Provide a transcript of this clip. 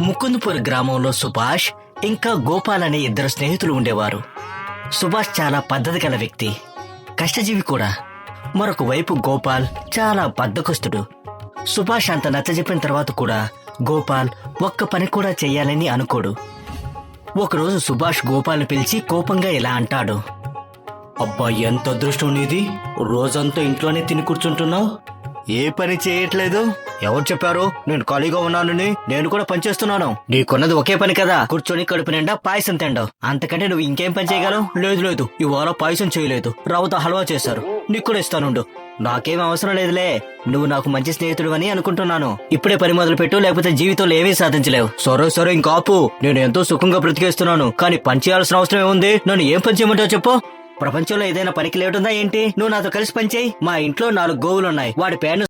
ముకుంద్పూర్ గ్రామంలో సుభాష్ ఇంకా గోపాల్ అనే ఇద్దరు స్నేహితులు ఉండేవారు. సుభాష్ చాలా పద్ధతి గల వ్యక్తి, కష్టజీవి కూడా. మరొక వైపు గోపాల్ చాలా బద్ధకస్తుడు. సుభాష్ అంత నచ్చజెప్పిన తర్వాత కూడా గోపాల్ ఒక్క పని కూడా చెయ్యాలని అనుకోడు. ఒకరోజు సుభాష్ గోపాల్ని పిలిచి కోపంగా ఇలా అంటాడు. అబ్బా, ఎంత అదృష్టం నీది! రోజంతా ఇంట్లోనే తిని కూర్చుంటున్నావు, ఏ పని చేయట్లేదు. ఎవరు చెప్పారు నేను ఖాళీగా ఉన్నానని? నేను కూడా పని చేస్తున్నాను. నీకున్నది ఒకే పని కదా, కూర్చొని కడుపు నిండా పాయసం తిండావు. అంతకంటే నువ్వు ఇంకేం పని చేయగలవు? లేదు, ఇవాళ పాయసం చేయలేదు, రవ్వతో హల్వా చేశారు, నీకు కూడా ఇస్తానుండు. నాకేం అవసరం లేదులే, నువ్వు నాకు మంచి స్నేహితుడు అని అనుకుంటున్నాను. ఇప్పుడే పని మొదలు పెట్టు, లేకపోతే జీవితంలో ఏమీ సాధించలేవు. సరే ఇంకాపు, నేను ఎంతో సుఖంగా బ్రతికేస్తున్నాను, కానీ పని చేయాల్సిన అవసరం ఏముంది? నన్ను ఏం పని చేయమంటావు చెప్పు. ప్రపంచంలో ఏదైనా పనికి లేటుందా ఏంటి? నువ్వు నాతో కలిసి పనిచేయి. మా ఇంట్లో 4 గోవులున్నాయి, వాడి పేరును